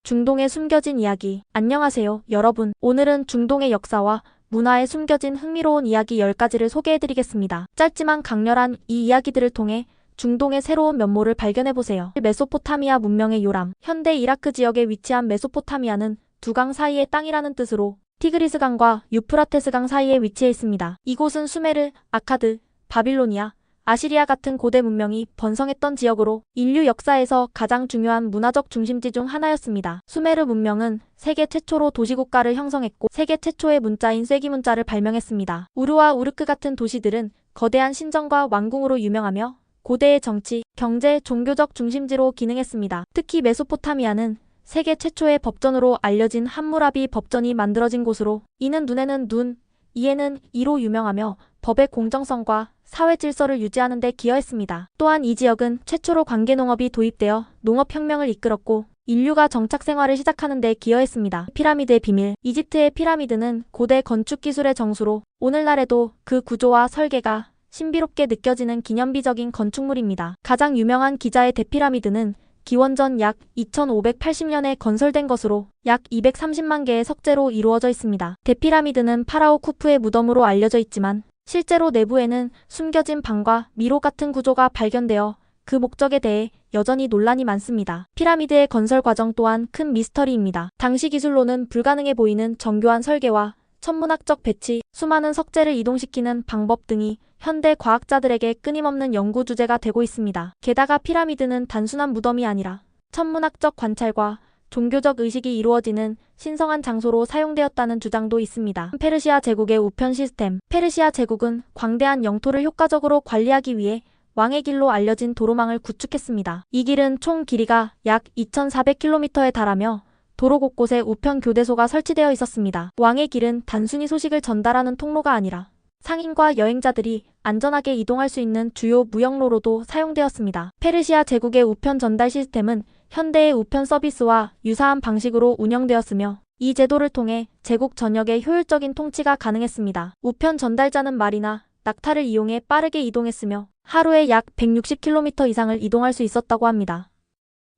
중동의 숨겨진 이야기. 안녕하세요, 여러분. 오늘은 중동의 역사와 문화에 숨겨진 흥미로운 이야기 10가지를 소개해드리겠습니다. 짧지만 강렬한 이 이야기들을 통해 중동의 새로운 면모를 발견해보세요. 메소포타미아 문명의 요람. 현대 이라크 지역에 위치한 메소포타미아는 두 강 사이의 땅이라는 뜻으로 티그리스강과 유프라테스강 사이에 위치해 있습니다. 이곳은 수메르, 아카드, 바빌로니아, 아시리아 같은 고대 문명이 번성했던 지역으로 인류 역사에서 가장 중요한 문화적 중심지 중 하나였습니다. 수메르 문명은 세계 최초로 도시국가를 형성했고 세계 최초의 문자인 쐐기 문자를 발명했습니다. 우르와 우르크 같은 도시들은 거대한 신전과 왕궁으로 유명하며 고대의 정치, 경제, 종교적 중심지로 기능했습니다. 특히 메소포타미아는 세계 최초의 법전으로 알려진 함무라비 법전이 만들어진 곳으로 이는 눈에는 눈, 이에는 이로 유명하며 법의 공정성과 사회 질서를 유지하는 데 기여했습니다. 또한 이 지역은 최초로 관계농업이 도입되어 농업혁명을 이끌었고 인류가 정착 생활을 시작하는 데 기여했습니다. 피라미드의 비밀. 이집트의 피라미드는 고대 건축 기술의 정수로 오늘날에도 그 구조와 설계가 신비롭게 느껴지는 기념비적인 건축물입니다. 가장 유명한 기자의 대피라미드는 기원전 약 2580년에 건설된 것으로 약 230만 개의 석재로 이루어져 있습니다. 대피라미드는 파라오 쿠프의 무덤으로 알려져 있지만 실제로 내부에는 숨겨진 방과 미로 같은 구조가 발견되어 그 목적에 대해 여전히 논란이 많습니다. 피라미드의 건설 과정 또한 큰 미스터리입니다. 당시 기술로는 불가능해 보이는 정교한 설계와 천문학적 배치, 수많은 석재를 이동시키는 방법 등이 현대 과학자들에게 끊임없는 연구 주제가 되고 있습니다. 게다가 피라미드는 단순한 무덤이 아니라 천문학적 관찰과 종교적 의식이 이루어지는 신성한 장소로 사용되었다는 주장도 있습니다. 페르시아 제국의 우편 시스템. 페르시아 제국은 광대한 영토를 효과적으로 관리하기 위해 왕의 길로 알려진 도로망을 구축했습니다. 이 길은 총 길이가 약 2400km에 달하며 도로 곳곳에 우편 교대소가 설치되어 있었습니다. 왕의 길은 단순히 소식을 전달하는 통로가 아니라 상인과 여행자들이 안전하게 이동할 수 있는 주요 무역로로도 사용되었습니다. 페르시아 제국의 우편 전달 시스템은 현대의 우편 서비스와 유사한 방식으로 운영되었으며 이 제도를 통해 제국 전역의 효율적인 통치가 가능했습니다. 우편 전달자는 말이나 낙타를 이용해 빠르게 이동했으며 하루에 약 160km 이상을 이동할 수 있었다고 합니다.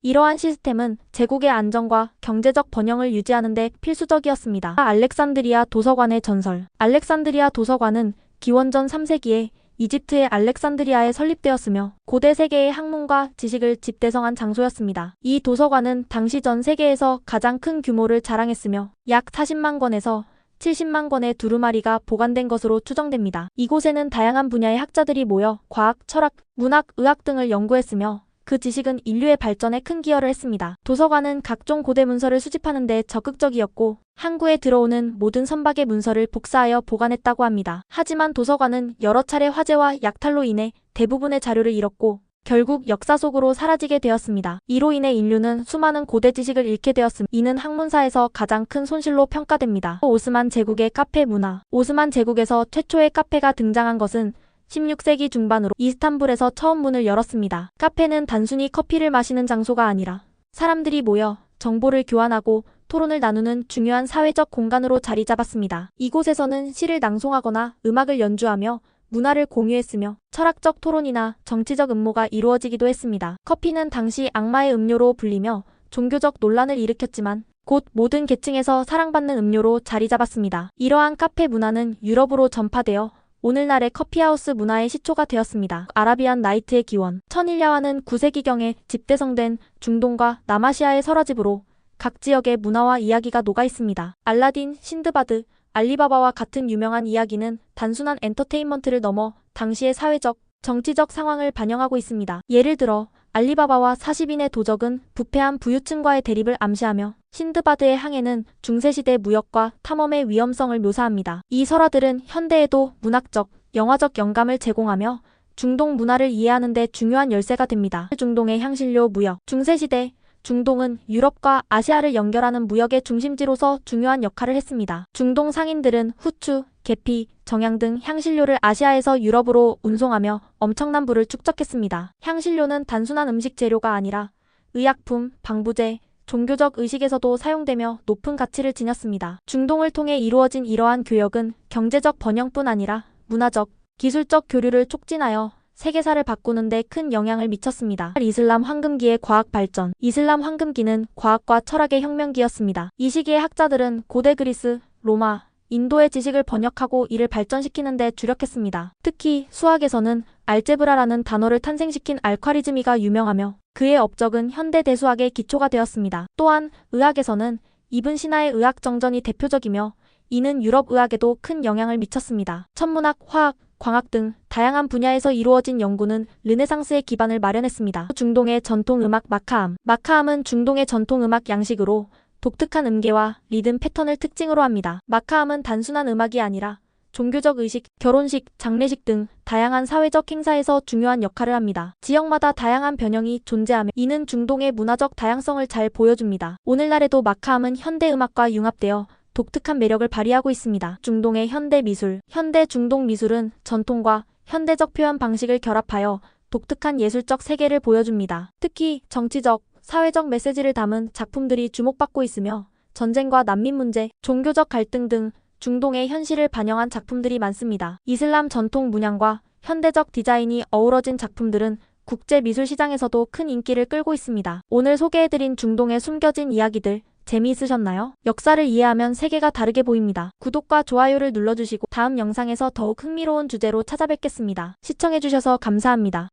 이러한 시스템은 제국의 안정과 경제적 번영을 유지하는 데 필수적이었습니다. 알렉산드리아 도서관의 전설. 알렉산드리아 도서관은 기원전 3세기에 이집트의 알렉산드리아에 설립되었으며 고대 세계의 학문과 지식을 집대성한 장소였습니다. 이 도서관은 당시 전 세계에서 가장 큰 규모를 자랑했으며 약 40만 권에서 70만 권의 두루마리가 보관된 것으로 추정됩니다. 이곳에는 다양한 분야의 학자들이 모여 과학, 철학, 문학, 의학 등을 연구했으며 그 지식은 인류의 발전에 큰 기여를 했습니다. 도서관은 각종 고대 문서를 수집하는 데 적극적이었고 항구에 들어오는 모든 선박의 문서를 복사하여 보관했다고 합니다. 하지만 도서관은 여러 차례 화재와 약탈로 인해 대부분의 자료를 잃었고 결국 역사 속으로 사라지게 되었습니다. 이로 인해 인류는 수많은 고대 지식을 잃게 되었으며 이는 학문사에서 가장 큰 손실로 평가됩니다. 오스만 제국의 카페 문화. 오스만 제국에서 최초의 카페가 등장한 것은 16세기 중반으로 이스탄불에서 처음 문을 열었습니다. 카페는 단순히 커피를 마시는 장소가 아니라 사람들이 모여 정보를 교환하고 토론을 나누는 중요한 사회적 공간으로 자리 잡았습니다. 이곳에서는 시를 낭송하거나 음악을 연주하며 문화를 공유했으며 철학적 토론이나 정치적 음모가 이루어지기도 했습니다. 커피는 당시 악마의 음료로 불리며 종교적 논란을 일으켰지만 곧 모든 계층에서 사랑받는 음료로 자리 잡았습니다. 이러한 카페 문화는 유럽으로 전파되어 오늘날의 커피하우스 문화의 시초가 되었습니다. 아라비안 나이트의 기원. 천일야화는 9세기경에 집대성된 중동과 남아시아의 서라집으로 각 지역의 문화와 이야기가 녹아 있습니다. 알라딘, 신드바드, 알리바바와 같은 유명한 이야기는 단순한 엔터테인먼트를 넘어 당시의 사회적, 정치적 상황을 반영하고 있습니다. 예를 들어 알리바바와 40인의 도적은 부패한 부유층과의 대립을 암시하며 신드바드의 항해는 중세시대 무역과 탐험의 위험성을 묘사합니다. 이 설화들은 현대에도 문학적, 영화적 영감을 제공하며 중동 문화를 이해하는 데 중요한 열쇠가 됩니다. 중동의 향신료 무역. 중세시대 중동은 유럽과 아시아를 연결하는 무역의 중심지로서 중요한 역할을 했습니다. 중동 상인들은 후추, 계피, 정향 등 향신료를 아시아에서 유럽으로 운송하며 엄청난 부를 축적했습니다. 향신료는 단순한 음식 재료가 아니라 의약품, 방부제, 종교적 의식에서도 사용되며 높은 가치를 지녔습니다. 중동을 통해 이루어진 이러한 교역은 경제적 번영뿐 아니라 문화적, 기술적 교류를 촉진하여 세계사를 바꾸는데 큰 영향을 미쳤습니다. 이슬람 황금기의 과학 발전. 이슬람 황금기는 과학과 철학의 혁명기였습니다. 이 시기의 학자들은 고대 그리스, 로마, 인도의 지식을 번역하고 이를 발전시키는 데 주력했습니다. 특히 수학에서는 알제브라라는 단어를 탄생시킨 알콰리즈미가 유명하며 그의 업적은 현대 대수학의 기초가 되었습니다. 또한 의학에서는 이븐 시나의 의학 정전이 대표적이며 이는 유럽 의학에도 큰 영향을 미쳤습니다. 천문학, 화학, 광학 등 다양한 분야에서 이루어진 연구는 르네상스의 기반을 마련했습니다. 중동의 전통 음악 마카암. 마카암은 중동의 전통 음악 양식으로 독특한 음계와 리듬 패턴을 특징으로 합니다. 마카암은 단순한 음악이 아니라 종교적 의식, 결혼식, 장례식 등 다양한 사회적 행사에서 중요한 역할을 합니다. 지역마다 다양한 변형이 존재하며 이는 중동의 문화적 다양성을 잘 보여줍니다. 오늘날에도 마카암은 현대 음악과 융합되어 독특한 매력을 발휘하고 있습니다. 중동의 현대 미술. 현대 중동 미술은 전통과 현대적 표현 방식을 결합하여 독특한 예술적 세계를 보여줍니다. 특히 정치적, 사회적 메시지를 담은 작품들이 주목받고 있으며 전쟁과 난민 문제, 종교적 갈등 등 중동의 현실을 반영한 작품들이 많습니다. 이슬람 전통 문양과 현대적 디자인이 어우러진 작품들은 국제 미술 시장에서도 큰 인기를 끌고 있습니다. 오늘 소개해드린 중동의 숨겨진 이야기들 재미있으셨나요? 역사를 이해하면 세계가 다르게 보입니다. 구독과 좋아요를 눌러주시고 다음 영상에서 더욱 흥미로운 주제로 찾아뵙겠습니다. 시청해주셔서 감사합니다.